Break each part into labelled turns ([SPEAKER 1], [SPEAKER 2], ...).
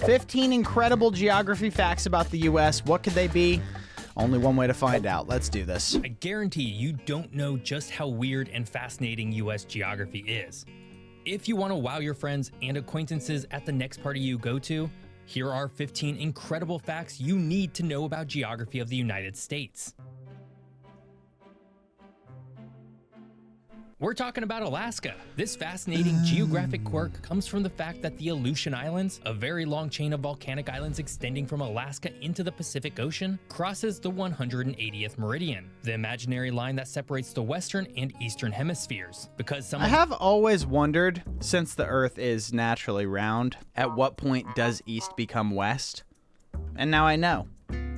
[SPEAKER 1] 15 incredible geography facts about the U.S. What could they be? Only one way to find out. Let's do this.
[SPEAKER 2] I guarantee you don't know just how weird and fascinating US geography is. If you want to wow your friends and acquaintances at the next party you go to, here are 15 incredible facts you need to know about geography of the United States. We're talking about Alaska. This fascinating geographic quirk comes from the fact that the Aleutian Islands, a very long chain of volcanic islands extending from Alaska into the Pacific Ocean, crosses the 180th meridian, the imaginary line that separates the western and eastern hemispheres.
[SPEAKER 1] I have always wondered, since the Earth is naturally round, at what point does east become west? And now I know.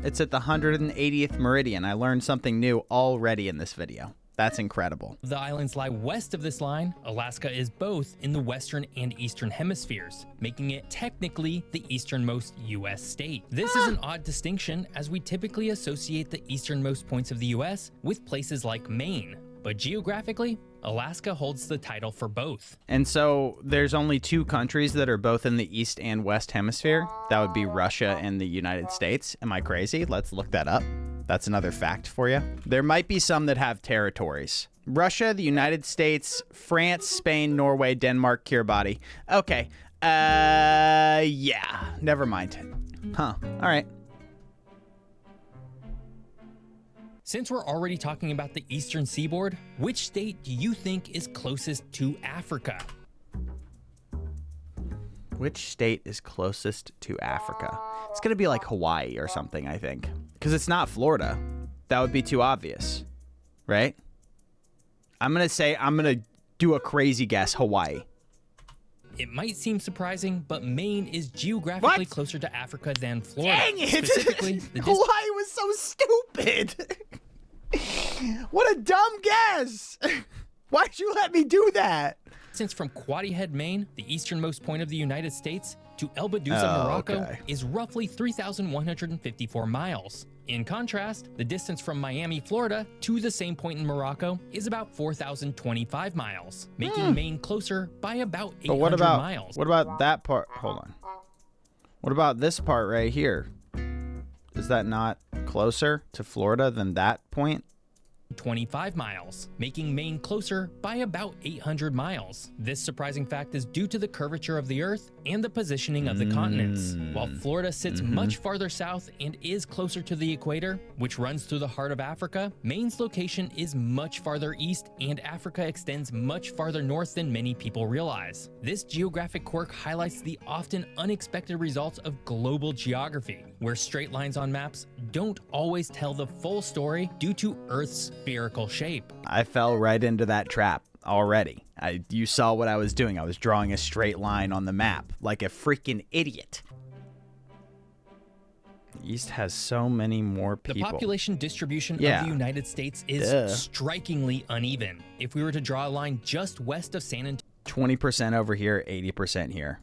[SPEAKER 1] It's at the 180th meridian. I learned something new already in this video. That's incredible.
[SPEAKER 2] The islands lie west of this line. Alaska is both in the western and eastern hemispheres, making it technically the easternmost U.S. state. This is an odd distinction, as we typically associate the easternmost points of the U.S. with places like Maine, but geographically, Alaska holds the title for both.
[SPEAKER 1] And so there's only two countries that are both in the east and west hemisphere. That would be Russia and the United States. Am I crazy? Let's look that up. That's another fact for you. There might be some that have territories. Russia, the United States, France, Spain, Norway, Denmark, Kiribati. Okay. Yeah. Never mind. Huh. All right.
[SPEAKER 2] Since we're already talking about the eastern seaboard, which state do you think is closest to Africa?
[SPEAKER 1] Which state is closest to Africa? It's gonna be like Hawaii or something, I think. Because it's not Florida. That would be too obvious, right? I'm gonna do a crazy guess, Hawaii.
[SPEAKER 2] It might seem surprising, but Maine is geographically closer to Africa than Florida.
[SPEAKER 1] Dang it!
[SPEAKER 2] Specifically,
[SPEAKER 1] Hawaii was so stupid! What a dumb guess! Why'd you let me do that?
[SPEAKER 2] Since from Quoddy Head, Maine, the easternmost point of the United States, to El Bedouza, Morocco, is roughly 3,154 miles. In contrast, the distance from Miami, Florida, to the same point in Morocco is about 4,025 miles, making Maine closer by about 800 miles.
[SPEAKER 1] What about that part? Hold on. What about this part right here? Is that not closer to Florida than that point?
[SPEAKER 2] 25 miles, making Maine closer by about 800 miles. This surprising fact is due to the curvature of the Earth and the positioning of the continents. While Florida sits much farther south and is closer to the equator, which runs through the heart of Africa, Maine's location is much farther east, and Africa extends much farther north than many people realize. This geographic quirk highlights the often unexpected results of global geography, where straight lines on maps don't always tell the full story due to Earth's spherical shape.
[SPEAKER 1] I fell right into that trap already. You saw what I was doing. I was drawing a straight line on the map like a freaking idiot. The East has so many more people.
[SPEAKER 2] The population distribution of the United States is strikingly uneven. If we were to draw a line just west of San Antonio,
[SPEAKER 1] 20% over here, 80% here.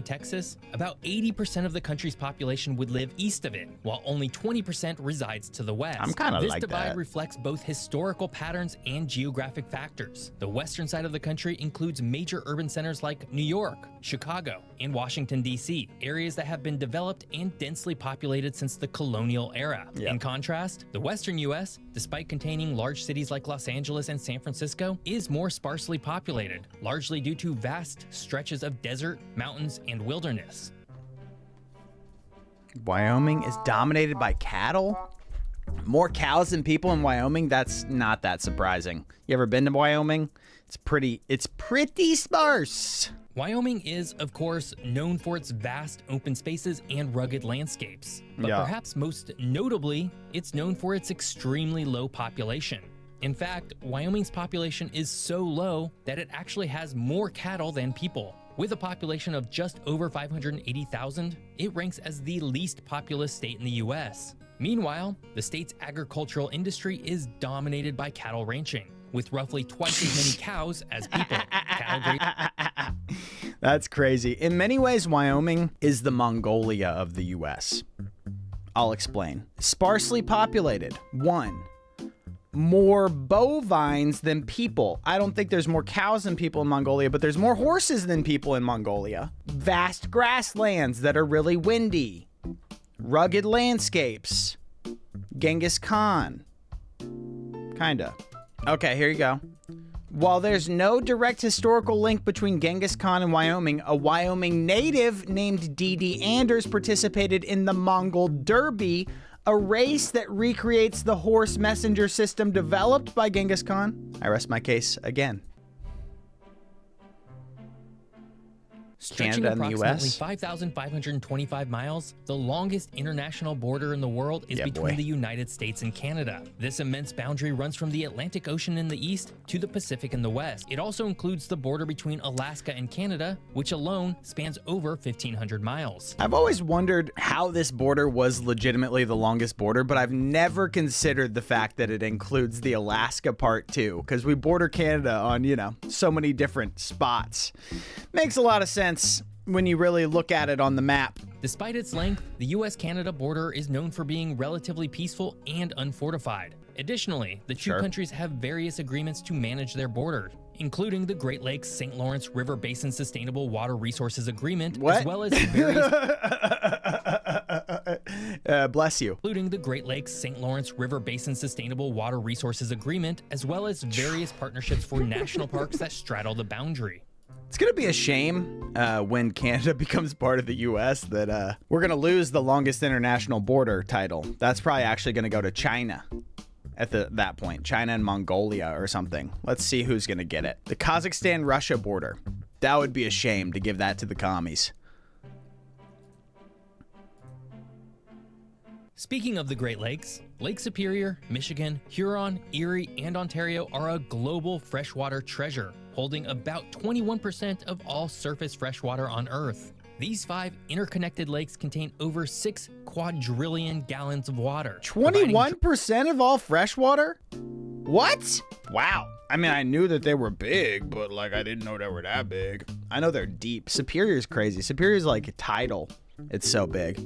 [SPEAKER 2] Texas, about 80% of the country's population would live east of it, while only 20% resides to the west.
[SPEAKER 1] I'm kind of like that.
[SPEAKER 2] This divide reflects both historical patterns and geographic factors. The western side of the country includes major urban centers like New York, Chicago, and Washington, D.C., areas that have been developed and densely populated since the colonial era. In contrast, the western U.S., despite containing large cities like Los Angeles and San Francisco, is more sparsely populated, largely due to vast stretches of desert, mountains, and wilderness.
[SPEAKER 1] Wyoming is dominated by cattle? More cows than people in Wyoming? That's not that surprising. You ever been to Wyoming? It's pretty sparse.
[SPEAKER 2] Wyoming is, of course, known for its vast open spaces and rugged landscapes. But perhaps most notably, it's known for its extremely low population. In fact, Wyoming's population is so low that it actually has more cattle than people. With a population of just over 580,000, it ranks as the least populous state in the US. Meanwhile, the state's agricultural industry is dominated by cattle ranching, with roughly twice as many cows as people.
[SPEAKER 1] That's crazy. In many ways, Wyoming is the Mongolia of the US. I'll explain. Sparsely populated, 1. more bovines than people. I don't think there's more cows than people in Mongolia, but there's more horses than people in Mongolia. Vast grasslands that are really windy. Rugged landscapes. Genghis Khan. Kinda. Okay, here you go. While there's no direct historical link between Genghis Khan and Wyoming, a Wyoming native named D.D. Anders participated in the Mongol Derby, a race that recreates the horse messenger system developed by Genghis Khan. I rest my case again.
[SPEAKER 2] Stretching
[SPEAKER 1] Canada and the
[SPEAKER 2] approximately
[SPEAKER 1] US.
[SPEAKER 2] 5,525 miles, the longest international border in the world is between
[SPEAKER 1] boy.
[SPEAKER 2] the United States and Canada. This immense boundary runs from the Atlantic Ocean in the east to the Pacific in the west. It also includes the border between Alaska and Canada, which alone spans over 1,500 miles.
[SPEAKER 1] I've always wondered how this border was legitimately the longest border, but I've never considered the fact that it includes the Alaska part too, because we border Canada on, so many different spots. Makes a lot of sense when you really look at it on the map.
[SPEAKER 2] Despite its length, the US-Canada border is known for being relatively peaceful and unfortified. Additionally, the two countries have various agreements to manage their border, including the Great Lakes St. Lawrence River Basin Sustainable Water Resources Agreement, as well as various
[SPEAKER 1] bless you.
[SPEAKER 2] including the Great Lakes St. Lawrence River Basin Sustainable Water Resources Agreement, as well as various partnerships for national parks that straddle the boundary.
[SPEAKER 1] It's going to be a shame when Canada becomes part of the U.S. that we're going to lose the longest international border title. That's probably actually going to go to China at that point. China and Mongolia or something. Let's see who's going to get it. The Kazakhstan-Russia border. That would be a shame to give that to the commies.
[SPEAKER 2] Speaking of the Great Lakes, Lake Superior, Michigan, Huron, Erie, and Ontario are a global freshwater treasure, holding about 21% of all surface freshwater on Earth. These 5 interconnected lakes contain over 6 quadrillion gallons of water.
[SPEAKER 1] 21% of all freshwater? What? Wow. I mean, I knew that they were big, but I didn't know they were that big. I know they're deep. Superior's crazy. Superior's tidal. It's so big.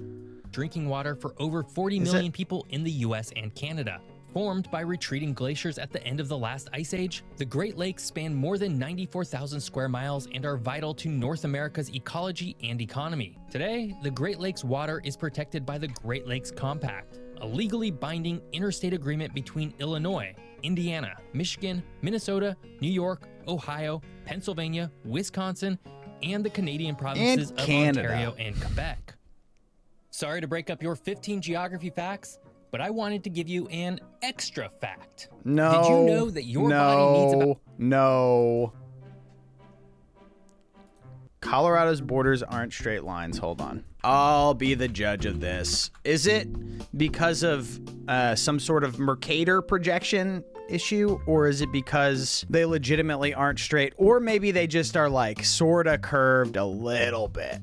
[SPEAKER 2] Drinking water for over 40 million people in the US and Canada. Formed by retreating glaciers at the end of the last ice age, the Great Lakes span more than 94,000 square miles and are vital to North America's ecology and economy. Today, the Great Lakes water is protected by the Great Lakes Compact, a legally binding interstate agreement between Illinois, Indiana, Michigan, Minnesota, New York, Ohio, Pennsylvania, Wisconsin, and the Canadian provinces of Ontario and Quebec. Sorry to break up your 15 geography facts, but I wanted to give you an extra fact.
[SPEAKER 1] No.
[SPEAKER 2] Did you know that your body needs about...
[SPEAKER 1] No. Colorado's borders aren't straight lines. Hold on. I'll be the judge of this. Is it because of some sort of Mercator projection issue, or is it because they legitimately aren't straight, or maybe they just are sort of curved a little bit?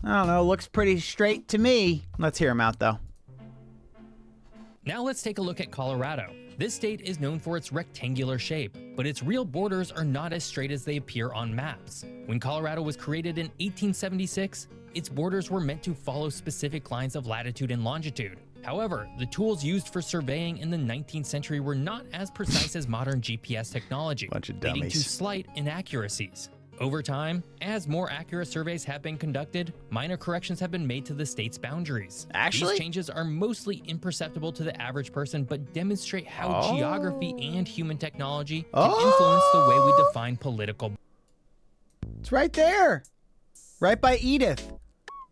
[SPEAKER 1] I don't know. Looks pretty straight to me. Let's hear him out, though.
[SPEAKER 2] Now let's take a look at Colorado. This state is known for its rectangular shape, but its real borders are not as straight as they appear on maps. When Colorado was created in 1876, its borders were meant to follow specific lines of latitude and longitude. However, the tools used for surveying in the 19th century were not as precise as modern GPS technology, leading to slight inaccuracies. Over time, as more accurate surveys have been conducted, minor corrections have been made to the state's boundaries. These changes are mostly imperceptible to the average person, but demonstrate how geography and human technology can influence the way we define political.
[SPEAKER 1] It's right there. Right by Edith.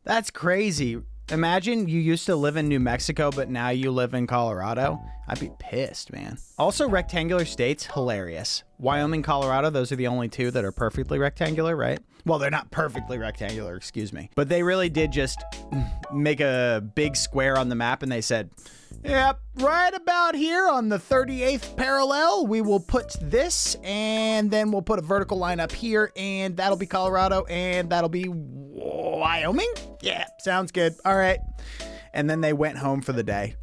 [SPEAKER 1] That's crazy. Imagine you used to live in New Mexico, but now you live in Colorado. I'd be pissed, man. Also, rectangular states, hilarious. Wyoming, Colorado, those are the only 2 that are perfectly rectangular, right? Well, they're not perfectly rectangular, excuse me. But they really did just make a big square on the map, and they said, yep, right about here on the 38th parallel, we will put this, and then we'll put a vertical line up here, and that'll be Colorado, and that'll be Wyoming? Yeah, sounds good. All right. And then they went home for the day.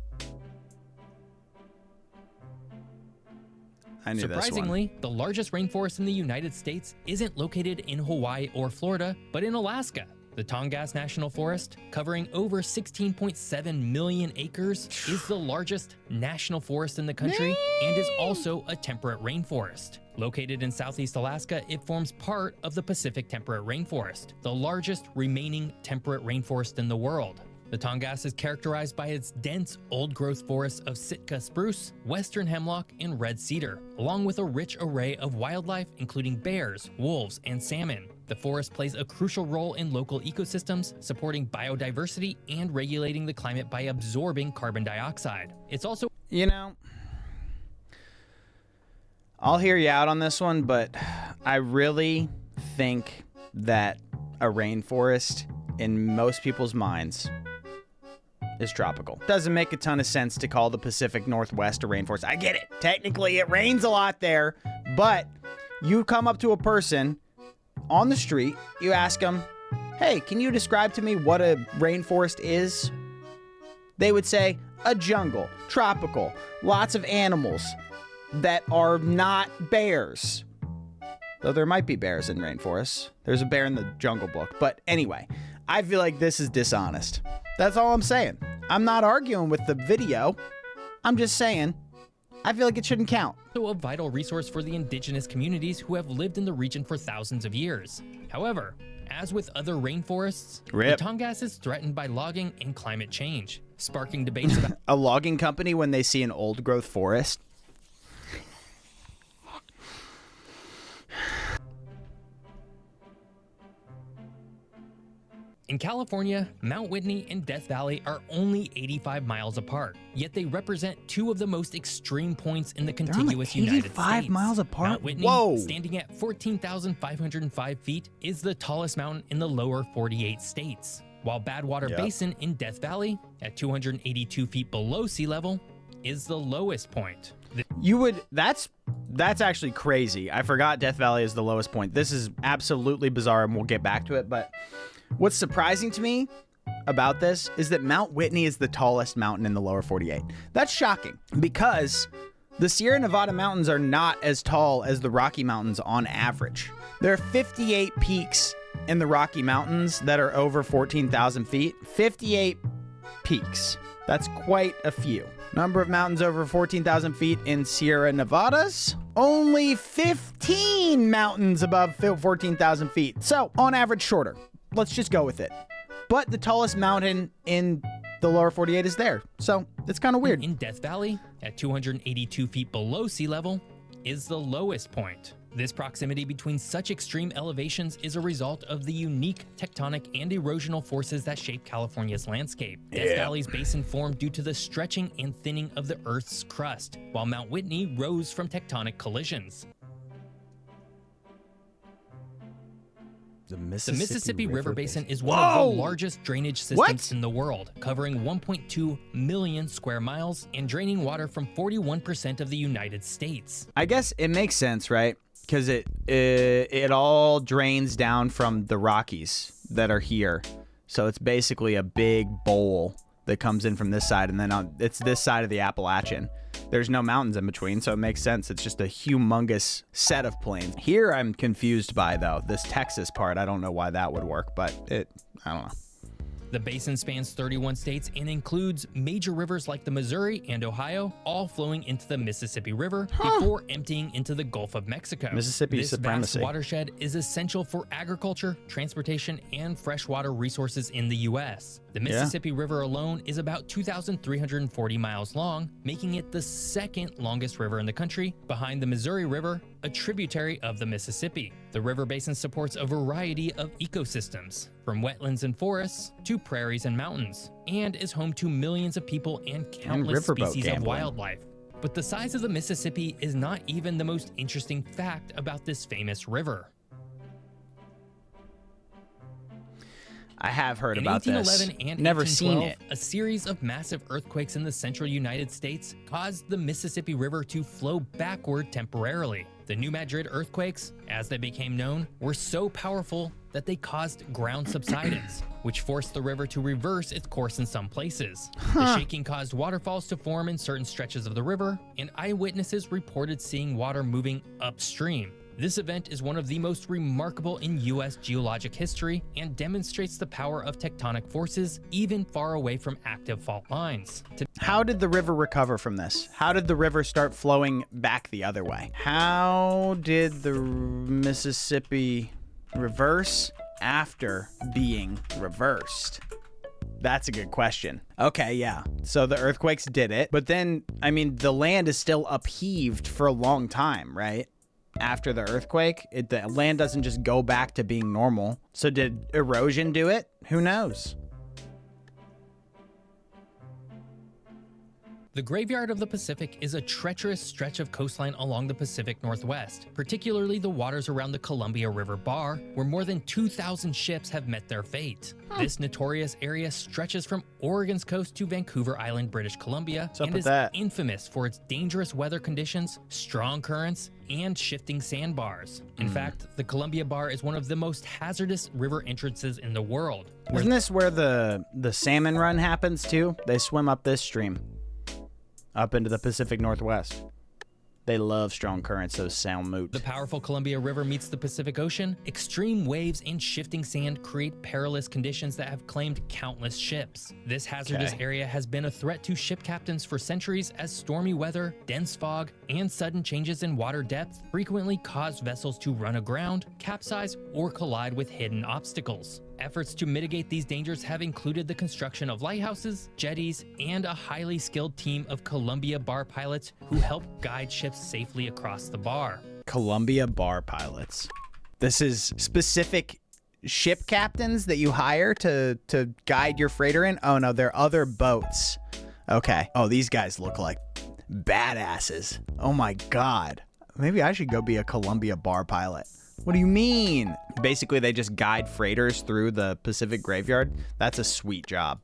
[SPEAKER 1] I knew
[SPEAKER 2] Surprisingly, the largest rainforest in the United States isn't located in Hawaii or Florida, but in Alaska. The Tongass National Forest, covering over 16.7 million acres, is the largest national forest in the country and is also a temperate rainforest. Located in southeast Alaska, it forms part of the Pacific Temperate Rainforest, the largest remaining temperate rainforest in the world. The Tongass is characterized by its dense old-growth forests of Sitka spruce, western hemlock, and red cedar, along with a rich array of wildlife including bears, wolves, and salmon. The forest plays a crucial role in local ecosystems, supporting biodiversity and regulating the climate by absorbing carbon dioxide. It's also...
[SPEAKER 1] You know, I'll hear you out on this one, but I really think that a rainforest, in most people's minds, is tropical. Doesn't make a ton of sense to call the Pacific Northwest a rainforest. I get it. Technically, it rains a lot there, but you come up to a person on the street, you ask them, hey, can you describe to me what a rainforest is? They would say, a jungle, tropical, lots of animals that are not bears. Though there might be bears in rainforests. There's a bear in the Jungle Book. But anyway, I feel like this is dishonest. That's all I'm saying. I'm not arguing with the video. I'm just saying, I feel like it shouldn't count.
[SPEAKER 2] A vital resource for the indigenous communities who have lived in the region for thousands of years. However, as with other rainforests, the Tongass is threatened by logging and climate change, sparking debates about
[SPEAKER 1] a logging company when they see an old-growth forest.
[SPEAKER 2] In California, Mount Whitney and Death Valley are only 85 miles apart, yet they represent two of the most extreme points in the contiguous United States.
[SPEAKER 1] 85 miles apart?
[SPEAKER 2] Mount Whitney, standing at 14,505 feet, is the tallest mountain in the lower 48 states, while Badwater Basin in Death Valley, at 282 feet below sea level, is the lowest point.
[SPEAKER 1] That's actually crazy. I forgot Death Valley is the lowest point. This is absolutely bizarre, and we'll get back to it, but what's surprising to me about this is that Mount Whitney is the tallest mountain in the lower 48. That's shocking because the Sierra Nevada mountains are not as tall as the Rocky Mountains on average. There are 58 peaks in the Rocky Mountains that are over 14,000 feet. 58 peaks. That's quite a few. Number of mountains over 14,000 feet in Sierra Nevadas, only 15 mountains above 14,000 feet. So on average, shorter. Let's just go with it. But the tallest mountain in the lower 48 is there. So it's kind of weird.
[SPEAKER 2] In Death Valley, at 282 feet below sea level, is the lowest point. This proximity between such extreme elevations is a result of the unique tectonic and erosional forces that shape California's landscape. Death Valley's basin formed due to the stretching and thinning of the Earth's crust, while Mount Whitney rose from tectonic collisions.
[SPEAKER 1] The
[SPEAKER 2] Mississippi River Basin is one of the largest drainage systems in the world, covering 1.2 million square miles and draining water from 41% of the United States.
[SPEAKER 1] I guess it makes sense, right? Because it all drains down from the Rockies that are here. So it's basically a big bowl that comes in from this side, and then it's this side of the Appalachian. There's no mountains in between, so it makes sense. It's just a humongous set of plains. Here I'm confused by, though, this Texas part. I don't know why that would work, but I don't know.
[SPEAKER 2] The basin spans 31 states and includes major rivers like the Missouri and Ohio, all flowing into the Mississippi River before emptying into the Gulf of Mexico.
[SPEAKER 1] Mississippi supremacy.
[SPEAKER 2] This vast watershed is essential for agriculture, transportation, and freshwater resources in the U.S. The Mississippi River alone is about 2,340 miles long, making it the second longest river in the country, behind the Missouri River, a tributary of the Mississippi. The river basin supports a variety of ecosystems, from wetlands and forests to prairies and mountains, and is home to millions of people and countless species of wildlife. But the size of the Mississippi is not even the most interesting fact about this famous river.
[SPEAKER 1] I have heard about this.
[SPEAKER 2] In 1811 and
[SPEAKER 1] never
[SPEAKER 2] 1812,
[SPEAKER 1] seen it.
[SPEAKER 2] A series of massive earthquakes in the central United States caused the Mississippi River to flow backward temporarily. The New Madrid earthquakes, as they became known, were so powerful that they caused ground subsidence, which forced the river to reverse its course in some places. The shaking caused waterfalls to form in certain stretches of the river, and eyewitnesses reported seeing water moving upstream. This event is one of the most remarkable in U.S. geologic history and demonstrates the power of tectonic forces even far away from active fault lines.
[SPEAKER 1] How did the river recover from this? How did the river start flowing back the other way? How did the Mississippi reverse after being reversed? That's a good question. Okay, yeah. So the earthquakes did it, but then, I mean, the land is still upheaved for a long time, right? After the earthquake, the land doesn't just go back to being normal. So did erosion do it? Who knows?
[SPEAKER 2] The Graveyard of the Pacific is a treacherous stretch of coastline along the Pacific Northwest, particularly the waters around the Columbia River Bar, where more than 2,000 ships have met their fate. This notorious area stretches from Oregon's coast to Vancouver Island, British Columbia, and is infamous for its dangerous weather conditions, strong currents, and shifting sandbars. In fact, the Columbia Bar is one of the most hazardous river entrances in the world.
[SPEAKER 1] Isn't this where the salmon run happens too? They swim up this stream. Up into the Pacific Northwest. They love strong currents, those salmon.
[SPEAKER 2] The powerful Columbia River meets the Pacific Ocean. Extreme waves and shifting sand create perilous conditions that have claimed countless ships. This hazardous area has been a threat to ship captains for centuries as stormy weather, dense fog, and sudden changes in water depth frequently cause vessels to run aground, capsize, or collide with hidden obstacles. Efforts to mitigate these dangers have included the construction of lighthouses, jetties, and a highly skilled team of Columbia Bar pilots who help guide ships safely across the bar.
[SPEAKER 1] Columbia Bar pilots. This is specific ship captains that you hire to guide your freighter in? Oh no, they're other boats. Okay. Oh, these guys look like badasses. Oh my God. Maybe I should go be a Columbia Bar pilot. What do you mean? Basically, they just guide freighters through the Pacific Graveyard. That's a sweet job.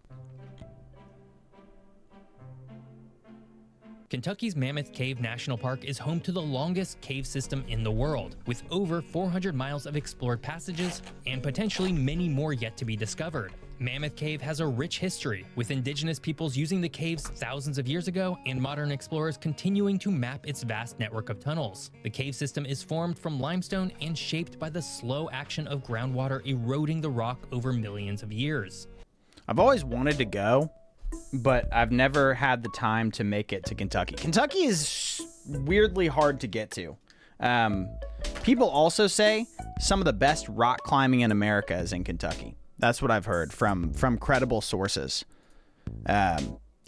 [SPEAKER 2] Kentucky's Mammoth Cave National Park is home to the longest cave system in the world, with over 400 miles of explored passages and potentially many more yet to be discovered. Mammoth Cave has a rich history, with indigenous peoples using the caves thousands of years ago and modern explorers continuing to map its vast network of tunnels. The cave system is formed from limestone and shaped by the slow action of groundwater eroding the rock over millions of years.
[SPEAKER 1] I've always wanted to go, but I've never had the time to make it to Kentucky. Kentucky is weirdly hard to get to. People also say some of the best rock climbing in America is in Kentucky. That's what I've heard from credible sources.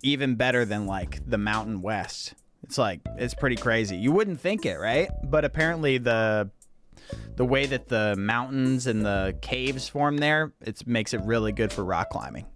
[SPEAKER 1] Even better than like the Mountain West. It's pretty crazy. You wouldn't think it, right? But apparently the way that the mountains and the caves form there, it makes it really good for rock climbing.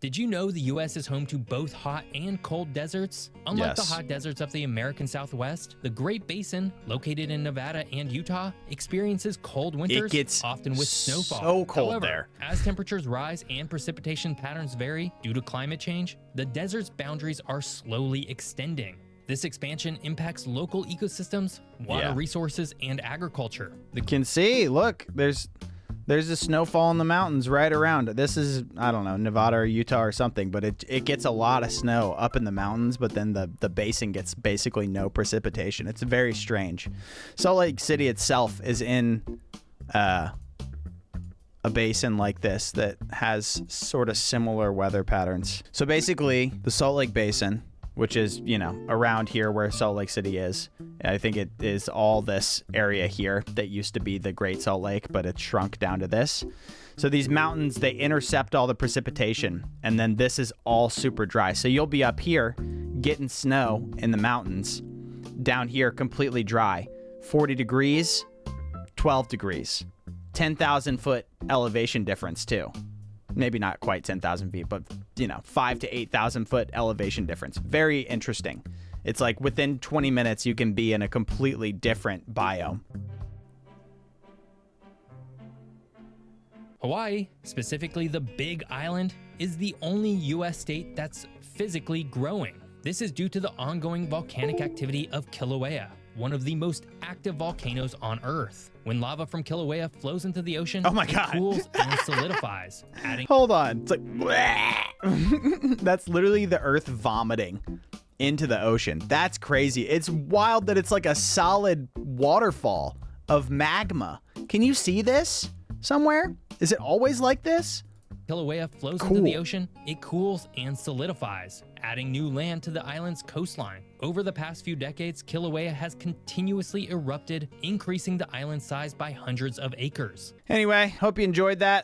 [SPEAKER 2] Did you know the U.S. is home to both hot and cold deserts? Unlike the hot deserts of the American Southwest, the Great Basin, located in Nevada and Utah, experiences cold winters, often with snowfall.
[SPEAKER 1] So cold.
[SPEAKER 2] However,
[SPEAKER 1] there.
[SPEAKER 2] As temperatures rise and precipitation patterns vary due to climate change, the desert's boundaries are slowly extending. This expansion impacts local ecosystems, water resources, and agriculture.
[SPEAKER 1] You can see, look, there's a snowfall in the mountains right around. This is, I don't know, Nevada or Utah or something, but it gets a lot of snow up in the mountains, but then the basin gets basically no precipitation. It's very strange. Salt Lake City itself is in a basin like this that has sort of similar weather patterns. So basically, the Salt Lake Basin, which is, around here where Salt Lake City is. I think it is all this area here that used to be the Great Salt Lake, but it's shrunk down to this. So these mountains, they intercept all the precipitation, and then this is all super dry. So you'll be up here getting snow in the mountains, down here completely dry. 40 degrees, 12 degrees, 10,000 foot elevation difference too. Maybe not quite 10,000 feet, but 5 to 8,000 foot elevation difference. Very interesting. It's like within 20 minutes, you can be in a completely different biome.
[SPEAKER 2] Hawaii, specifically the Big Island, is the only U.S. state that's physically growing. This is due to the ongoing volcanic activity of Kilauea, one of the most active volcanoes on Earth. When lava from Kilauea flows into the ocean, it cools and solidifies, adding...
[SPEAKER 1] Hold on. It's like... That's literally the Earth vomiting into the ocean. That's crazy. It's wild that it's like a solid waterfall of magma. Can you see this somewhere? Is it always like this?
[SPEAKER 2] Kilauea flows
[SPEAKER 1] Cool.
[SPEAKER 2] into the ocean, it cools and solidifies, adding new land to the island's coastline. Over the past few decades, Kilauea has continuously erupted, increasing the island's size by hundreds of acres.
[SPEAKER 1] Anyway, hope you enjoyed that.